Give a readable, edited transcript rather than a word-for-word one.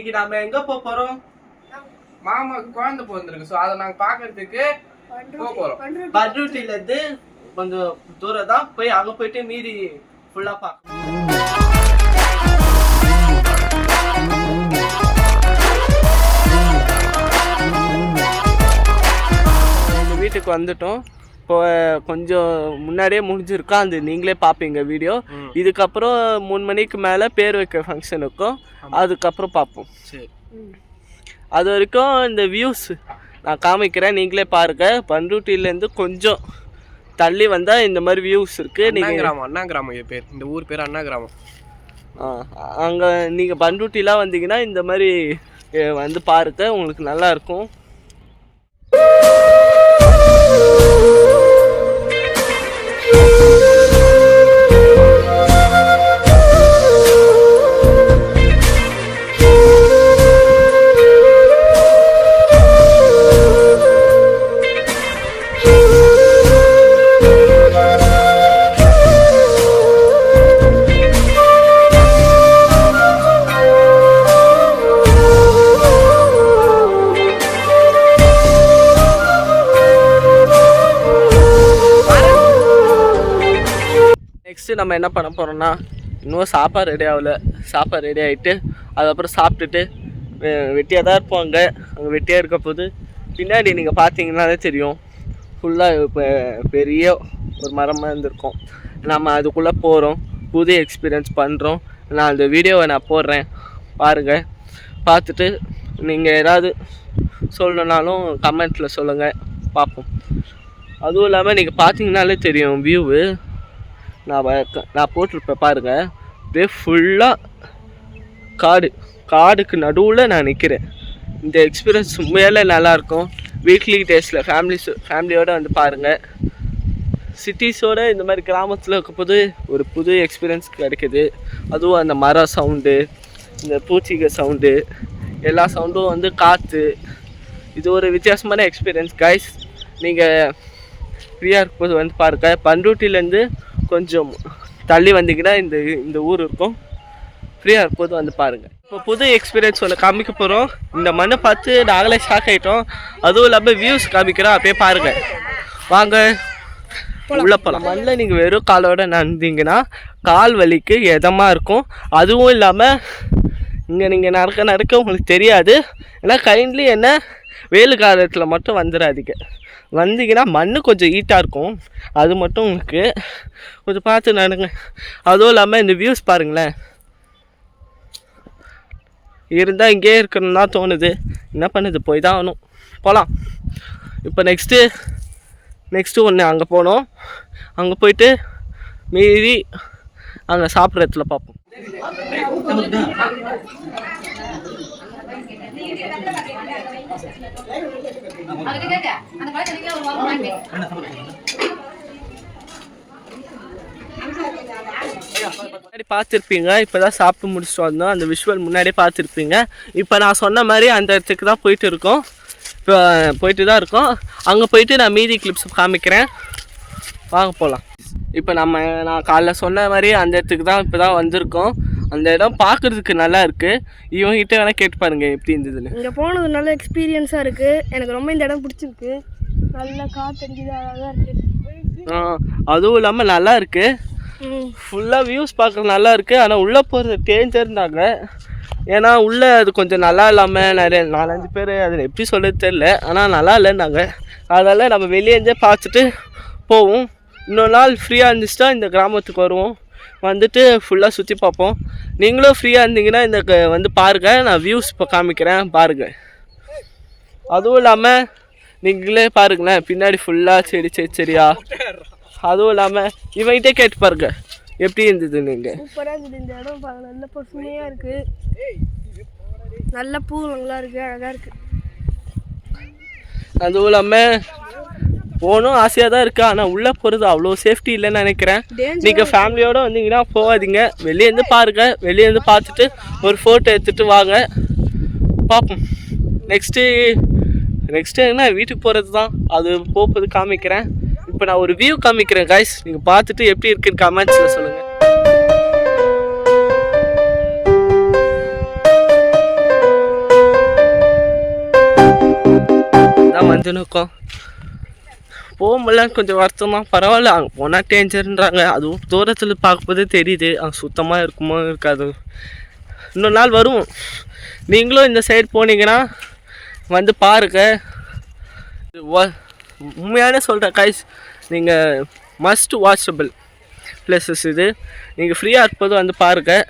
இன்னைக்கு நாம எங்க போறோம்? மாமாக்கு குழந்தை பிறந்திருக்கு. ஸோ அதை நாங்கள் பார்க்கறதுக்கு போக போகிறோம். பண்ருட்டில இருந்து கொஞ்சம் தூரம் தான் போய் அங்க போயிட்டு மீதி ஃபுல்லா பார்க்கணும். எங்கள் வீட்டுக்கு வந்துட்டோம். இப்போ கொஞ்சம் முன்னாடியே முடிஞ்சிருக்கோம். அது நீங்களே பார்ப்பீங்க வீடியோ. இதுக்கப்புறம் 3 மணிக்கு மேலே பேர் வைக்க ஃபங்க்ஷன் இருக்கும். அதுக்கப்புறம் பார்ப்போம். சரி, அது வரைக்கும் இந்த வியூஸ் நான் காமிக்கிறேன், நீங்களே பாருங்கள். பண்ருட்டிலேருந்து கொஞ்சம் தள்ளி வந்தால் இந்த மாதிரி வியூஸ் இருக்குது. நீங்கள் அண்ணா கிராமம் பேர், இந்த ஊர் பேர் அண்ணா கிராமம். அங்கே நீங்கள் பண்ருட்டிலாம் வந்தீங்கன்னா இந்த மாதிரி வந்து பாருங்கள், உங்களுக்கு நல்லாயிருக்கும். நெக்ஸ்ட்டு நம்ம என்ன பண்ண போகிறோம்னா, இன்னும் சாப்பாடு ரெடி ஆகலை. சாப்பாடு ரெடி ஆகிட்டு அதுக்கப்புறம் சாப்பிட்டுட்டு வெட்டியாக தான் இருப்போம். அங்கே வெட்டியாக இருக்க போது பின்னாடி நீங்கள் பார்த்தீங்கன்னாலே தெரியும், ஃபுல்லாக இப்போ பெரிய ஒரு மரமாக இருந்திருக்கும். நம்ம அதுக்குள்ளே போகிறோம், புது எக்ஸ்பீரியன்ஸ் பண்ணுறோம். நான் அந்த வீடியோவை நான் போடுறேன், பாருங்கள். பார்த்துட்டு நீங்கள் ஏதாவது சொல்லணுன்னாலும் கமெண்ட்டில் சொல்லுங்கள், பார்ப்போம். அதுவும் இல்லாமல் நீங்கள் பார்த்தீங்கன்னாலே தெரியும் வியூவு நான் போட்டிருப்பேன் பாருங்கள். அப்படியே ஃபுல்லாக காடுக்கு நடுவில் நான் நிற்கிறேன். இந்த எக்ஸ்பீரியன்ஸ் உண்மையிலே நல்லாயிருக்கும். வீக்லி டேஸில் ஃபேமிலியோடு வந்து பாருங்கள். சிட்டிஸோடு இந்த மாதிரி கிராமத்தில் இருக்கும்போது ஒரு புது எக்ஸ்பீரியன்ஸ் கிடைக்குது. அதுவும் அந்த மர சவுண்டு, இந்த பூச்சிக சவுண்டு, எல்லா சவுண்டும் வந்து காற்று, இது ஒரு வித்தியாசமான எக்ஸ்பீரியன்ஸ் கைஸ். நீங்கள் ஃப்ரீயாக இருக்கும்போது வந்து பாருங்கள். பண்ருட்டிலேருந்து கொஞ்சம் தள்ளி வந்தீங்கன்னா இந்த ஊர் இருக்கும். ஃப்ரீயாக இருக்கும்போது வந்து பாருங்கள். இப்போ புது எக்ஸ்பீரியன்ஸ் ஒன்று காமிக்க போகிறோம். இந்த மண்ணை பார்த்து நாங்களே ஷாக் ஆகிட்டோம். அதுவும் இல்லாமல் வியூஸ் காமிக்கிறோம், அப்படியே பாருங்கள். வாங்க உள்ளே போகலாம். மண்ணில் நீங்கள் வெறும் காலோட நடந்தீங்கன்னா கால் வலிக்கு எதமாக இருக்கும். அதுவும் இல்லாமல் இங்கே நீங்கள் நடக்க உங்களுக்கு தெரியாது. ஏன்னா கைண்ட்லி என்ன வெயில் காலத்தில் மட்டும் வந்துடாதீங்க. வந்தீங்கன்னா மண் கொஞ்சம் ஹீட்டாக இருக்கும், அது மட்டும் உங்களுக்கு கொஞ்சம் பார்த்து நடங்க. அதுவும் இல்லாமல் இந்த வியூஸ் பாருங்களேன். இருந்தால் இங்கேயே இருக்கணும்னு தான் தோணுது. என்ன பண்ணுது, போய் தான் ஆகணும். போகலாம். இப்போ நெக்ஸ்ட்டு ஒன்று அங்கே போனோம். அங்கே போயிட்டு மீறி அங்கே சாப்பிட்ற இடத்துல பார்ப்போம். முன்னாடி பார்த்துருப்பீங்க, இப்போ தான் சாப்பிட்டு முடிச்சுட்டு வந்தோம். அந்த விஷுவல் முன்னாடியே பார்த்துருப்பீங்க. இப்போ நான் சொன்ன மாதிரி அந்த இடத்துக்கு தான் போயிட்டு இருக்கோம். இப்போ போயிட்டு தான் இருக்கோம். அங்கே போயிட்டு நான் மீதி கிளிப்ஸ் காமிக்கிறேன், வாங்க போகலாம். இப்போ நான் காலைல சொன்ன மாதிரி அந்த இடத்துக்கு தான் இப்போ தான் வந்திருக்கோம். அந்த இடம் பார்க்குறதுக்கு நல்லா இருக்குது. இவங்ககிட்ட வேணால் கேட்டு பாருங்க எப்படி இருந்ததுன்னு. இங்கே போனது நல்ல எக்ஸ்பீரியன்ஸாக இருக்குது. எனக்கு ரொம்ப இந்த இடம் பிடிச்சிருக்கு. நல்லா காற்று அடிக்குது, அழகாக இருக்குது. அதுவும் இல்லாமல் நல்லா இருக்குது. ஃபுல்லாக வியூஸ் பார்க்குறது நல்லா இருக்குது. ஆனால் உள்ளே போகிறது டேஞ்சர்னாங்க. ஏன்னா உள்ளே அது கொஞ்சம் நல்லா இல்லாமல் நிறைய 4-5 பேர் அதில் எப்படி சொல்கிறது தெரில, ஆனால் நல்லா இல்லைன்னாங்க. அதனால் நம்ம வெளியேருந்தே பார்த்துட்டு போவோம். இன்னொரு நாள் ஃப்ரீயாக இருந்துச்சுன்னா இந்த கிராமத்துக்கு வருவோம், வந்துட்டு ஃபுல்லாக சுற்றி பார்ப்போம். நீங்களும் ஃப்ரீயாக இருந்தீங்கன்னா இந்த வந்து பாருங்கள். நான் வியூஸ் இப்போ காமிக்கிறேன், பாருங்கள். அதுவும் இல்லாமல் நீங்களே பாருங்களேன், பின்னாடி ஃபுல்லாக செடியா. அதுவும் இல்லாமல் இவங்கிட்டே கேட்டு பாருங்க எப்படி இருந்தது. நீங்கள் சூப்பராக இருக்குது இந்த இடம், நல்ல பசுமையாக இருக்குது, நல்ல பூங்களாக இருக்குது, அழகாக இருக்குது. அதுவும் இல்லாமல் போகணும் ஆசையாக தான் இருக்குது. ஆனால் உள்ளே போகிறது அவ்வளோ சேஃப்டி இல்லைன்னு நினைக்கிறேன். நீங்கள் ஃபேமிலியோடு வந்தீங்கன்னா போகாதீங்க, வெளியேருந்து பாருங்கள். வெளியேருந்து பார்த்துட்டு ஒரு ஃபோட்டோ எடுத்துகிட்டு வாங்க, பார்ப்போம். நெக்ஸ்ட்டு என்ன வீட்டுக்கு போகிறது தான், அது போகுது காமிக்கிறேன். இப்போ நான் ஒரு வியூ காமிக்கிறேன் கைஸ், நீங்கள் பார்த்துட்டு எப்படி இருக்குன்னு கமெண்ட்ஸில் சொல்லுங்கள். வந்துன்னு இருக்கோம். போக முடியல, கொஞ்சம் வருத்தம் தான். பரவாயில்ல, அங்கே போனால் டேஞ்சர்ன்றாங்க. அதுவும் தூரத்தில் பார்க்கும்போதே தெரியுது அங்கே சுத்தமாக இருக்குமோ இருக்காது. இன்னொரு நாள் வரும். நீங்களும் இந்த சைடு போனீங்கன்னா வந்து பாருங்க. உண்மையான சொல்கிறேன் கைஸ், நீங்கள் மஸ்ட் வாட்சபிள் பிளேசஸ் இது. நீங்கள் ஃப்ரீயாக இருப்பது வந்து பாருங்கள்.